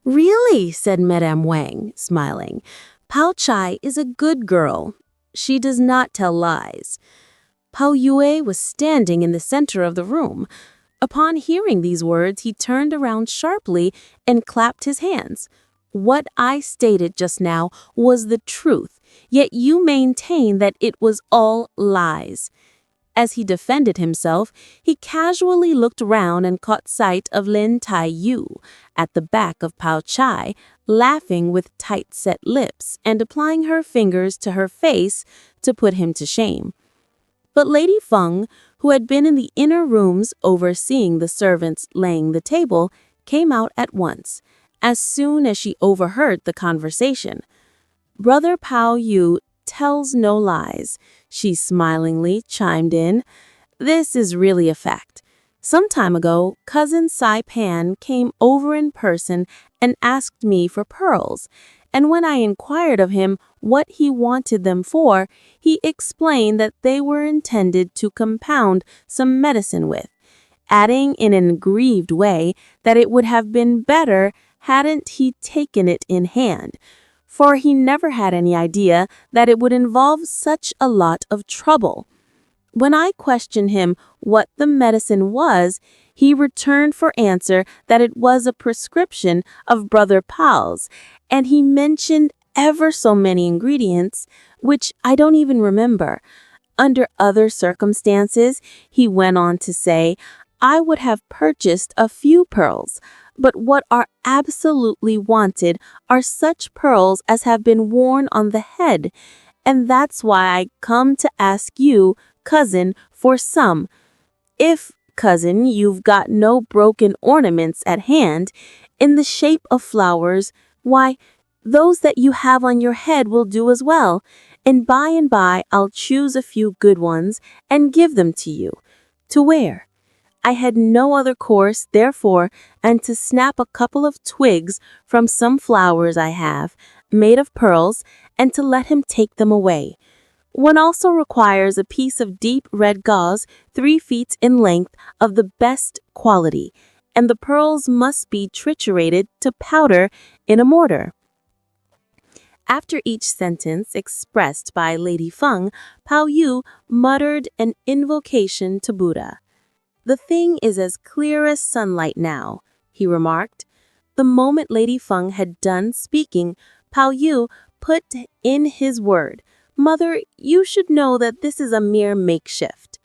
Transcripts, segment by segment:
Really, said Madame Wang, smiling. Pao Chai is a good girl. She does not tell lies. Pao Yue was standing in the center of the room. Upon hearing these words, he turned around sharply and clapped his hands. What I stated just now was the truth, yet you maintain that it was all lies. As he defended himself, he casually looked round and caught sight of Lin Tai Yu at the back of Pao Chai, laughing with tight-set lips and applying her fingers to her face to put him to shame. But Lady Feng, who had been in the inner rooms overseeing the servants laying the table, came out at once, as soon as she overheard the conversation. Brother Pao Yu tells no lies, she smilingly chimed in. This is really a fact. Some time ago, cousin Sai Pan came over in person and asked me for pearls, and when I inquired of him what he wanted them for, he explained that they were intended to compound some medicine with, adding in an aggrieved way that it would have been better hadn't he taken it in hand, for he never had any idea that it would involve such a lot of trouble. When I questioned him what the medicine was, he returned for answer that it was a prescription of Brother Paul's, and he mentioned ever so many ingredients, which I don't even remember. Under other circumstances, he went on to say, I would have purchased a few pearls, but what are absolutely wanted are such pearls as have been worn on the head, and that's why I come to ask you, cousin, for some. If, cousin, you've got no broken ornaments at hand, in the shape of flowers, why, those that you have on your head will do as well, and by I'll choose a few good ones and give them to you, to wear. I had no other course, therefore, and to snap a couple of twigs from some flowers I have, made of pearls, and to let him take them away. One also requires a piece of deep red gauze 3 feet in length of the best quality, and the pearls must be triturated to powder in a mortar. After each sentence expressed by Lady Feng, Pao Yu muttered an invocation to Buddha. The thing is as clear as sunlight now, he remarked. The moment Lady Feng had done speaking, Pao Yu put in his word. Mother, you should know that this is a mere makeshift.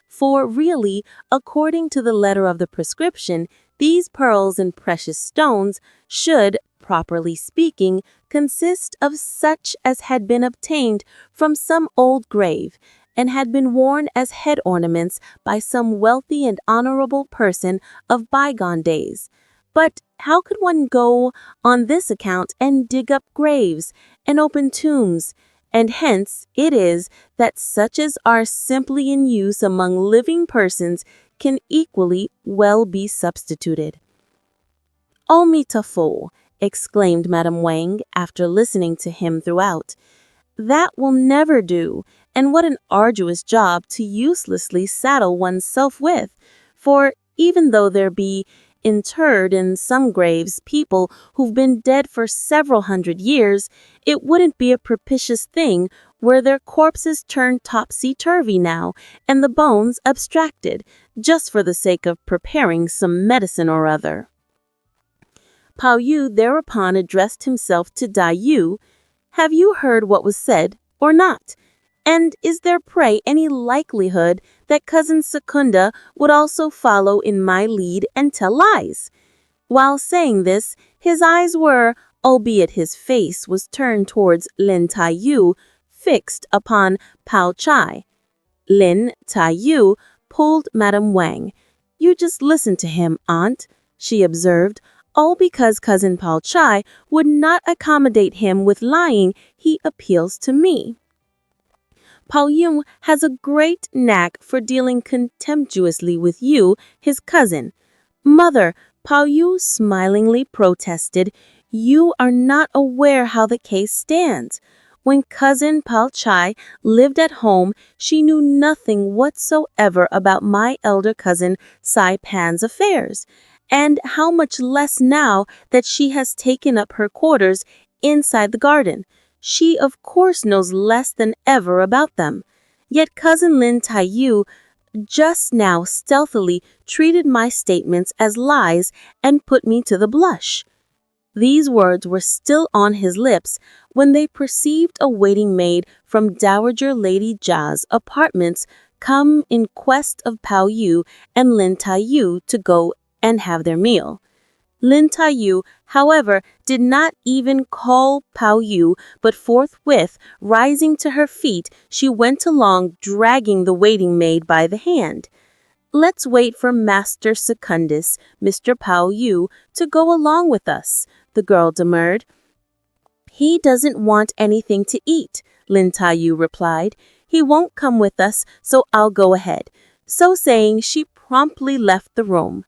For really, according to the letter of the prescription, these pearls and precious stones should, properly speaking, consist of such as had been obtained from some old grave, and had been worn as head ornaments by some wealthy and honorable person of bygone days. But how could one go on this account and dig up graves and open tombs? And hence it is that such as are simply in use among living persons can equally well be substituted. Omitafo, exclaimed Madame Wang after listening to him throughout. That will never do, and what an arduous job to uselessly saddle oneself with, for even though there be interred in some graves people who've been dead for several hundred years, it wouldn't be a propitious thing were their corpses turned topsy-turvy now and the bones abstracted, just for the sake of preparing some medicine or other. Pao Yu thereupon addressed himself to Dai Yu. Have you heard what was said, or not? And is there, pray, any likelihood that Cousin Secunda would also follow in my lead and tell lies? While saying this, his eyes were, albeit his face was turned towards Lin Tai Yu, fixed upon Pao Chai. Lin Tai Yu pulled Madame Wang. You just listen to him, aunt, she observed. All because Cousin Pao Chai would not accommodate him with lying, he appeals to me. Pao Yu has a great knack for dealing contemptuously with you, his cousin. Mother, Pao Yu smilingly protested, you are not aware how the case stands. When Cousin Pao Chai lived at home, she knew nothing whatsoever about my elder cousin Sai Pan's affairs. And how much less now that she has taken up her quarters inside the garden. She, of course, knows less than ever about them. Yet cousin Lin Taiyu just now stealthily treated my statements as lies and put me to the blush. These words were still on his lips when they perceived a waiting maid from Dowager Lady Jia's apartments come in quest of Pao Yu and Lin Taiyu to go and have their meal. Lin Taiyu, however, did not even call Pao Yu, but forthwith, rising to her feet, she went along dragging the waiting maid by the hand. "Let's wait for Master Secundus, Mr. Pao Yu, to go along with us," the girl demurred. "He doesn't want anything to eat," Lin Taiyu replied. "He won't come with us, so I'll go ahead." So saying, she promptly left the room.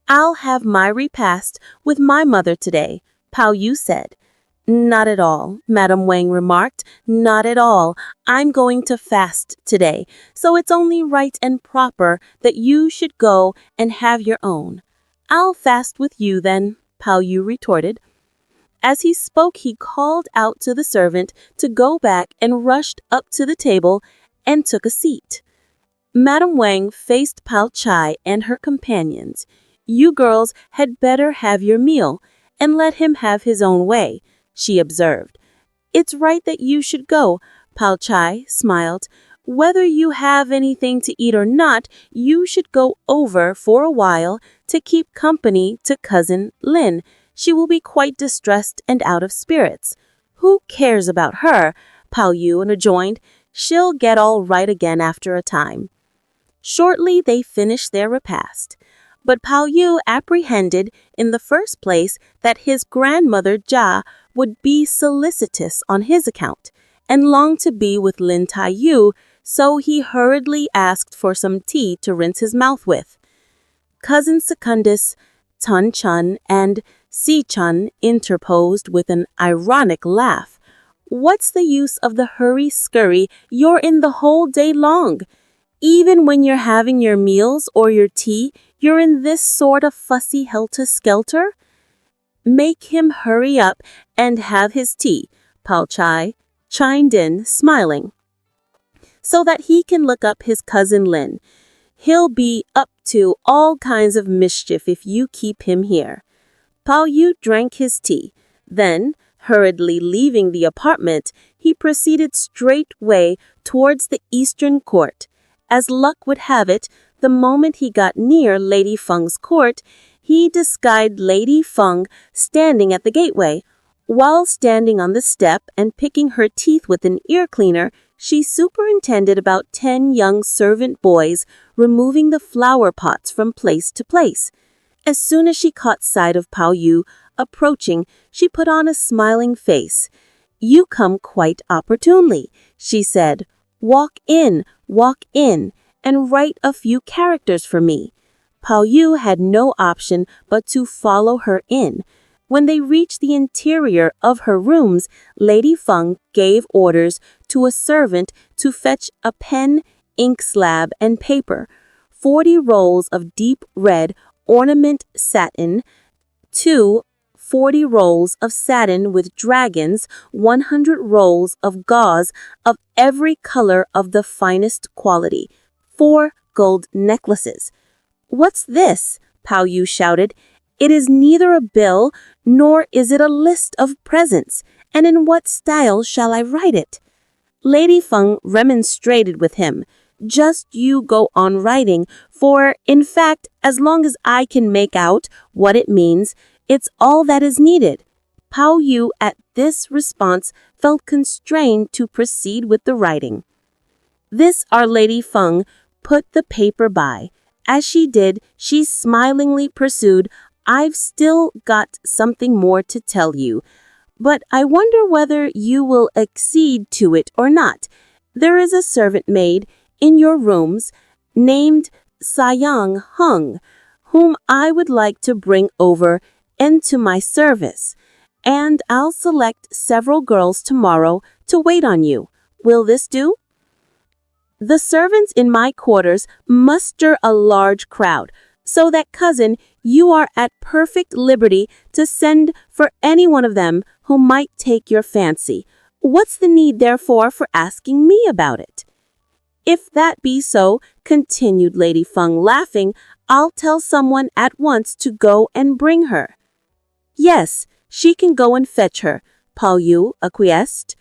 "I'll have my repast with my mother today," Pao Yu said. "Not at all," Madame Wang remarked. "Not at all. I'm going to fast today, so it's only right and proper that you should go and have your own." "I'll fast with you then," Pao Yu retorted. As he spoke, he called out to the servant to go back and rushed up to the table and took a seat. Madame Wang faced Pao Chai and her companions. "You girls had better have your meal and let him have his own way," she observed. "It's right that you should go," Pao Chai smiled. "Whether you have anything to eat or not, you should go over for a while to keep company to cousin Lin. She will be quite distressed and out of spirits." "Who cares about her?" Pao Yu rejoined. "She'll get all right again after a time." Shortly they finished their repast. But Pao Yu apprehended, in the first place, that his grandmother Jia would be solicitous on his account, and longed to be with Lin Taiyu, so he hurriedly asked for some tea to rinse his mouth with. Cousin Secundus, Tun Chun, and Si Chun interposed with an ironic laugh. "What's the use of the hurry-scurry you're in the whole day long? Even when you're having your meals or your tea, you're in this sort of fussy helter-skelter?" "Make him hurry up and have his tea," Pao Chai chimed in, smiling, "so that he can look up his cousin Lin. He'll be up to all kinds of mischief if you keep him here." Pao Yu drank his tea. Then, hurriedly leaving the apartment, he proceeded straightway towards the eastern court. As luck would have it, the moment he got near Lady Feng's court, he descried Lady Feng standing at the gateway. While standing on the step and picking her teeth with an ear cleaner, she superintended about 10 young servant boys removing the flower pots from place to place. As soon as she caught sight of Pao Yu approaching, she put on a smiling face. "You come quite opportunely," she said. Walk in, and write a few characters for me." Pao Yu had no option but to follow her in. When they reached the interior of her rooms, Lady Feng gave orders to a servant to fetch a pen, ink slab, and paper, 40 rolls of deep red ornament satin, 40 rolls of satin with dragons, 100 rolls of gauze of every color of the finest quality, 4 gold necklaces. "What's this?" Pao Yu shouted. "It is neither a bill, nor is it a list of presents, and in what style shall I write it?" Lady Feng remonstrated with him. "Just you go on writing, for, in fact, as long as I can make out what it means, it's all that is needed." Pao Yu, at this response, felt constrained to proceed with the writing. This Our Lady Feng put the paper by. As she did, she smilingly pursued, "I've still got something more to tell you, but I wonder whether you will accede to it or not. There is a servant maid in your rooms named Sayang Hung, whom I would like to bring over into my service, and I'll select several girls tomorrow to wait on you. Will this do?" "The servants in my quarters muster a large crowd, so that, cousin, You are at perfect liberty to send for any one of them who might take your fancy. What's the need, therefore, for asking me about it? If that be so, continued Lady Feng, laughing, I'll tell someone at once to go and bring her. Yes, she can go and fetch her, Pao Yu acquiesced.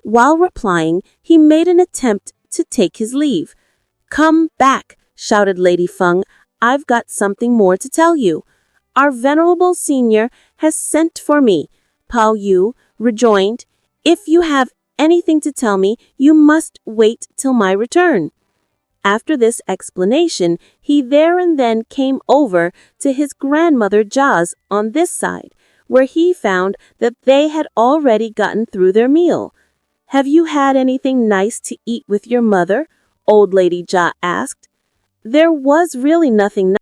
While replying, he made an attempt to take his leave. Come back, shouted Lady Feng. I've got something more to tell you. Our venerable senior has sent for me, Pao Yu rejoined. If you have anything to tell me, you must wait till my return. After this explanation, he there and then came over to his grandmother Ja's on this side, where he found that they had already gotten through their meal. Have you had anything nice to eat with your mother? Old Lady Ja asked. There was really nothing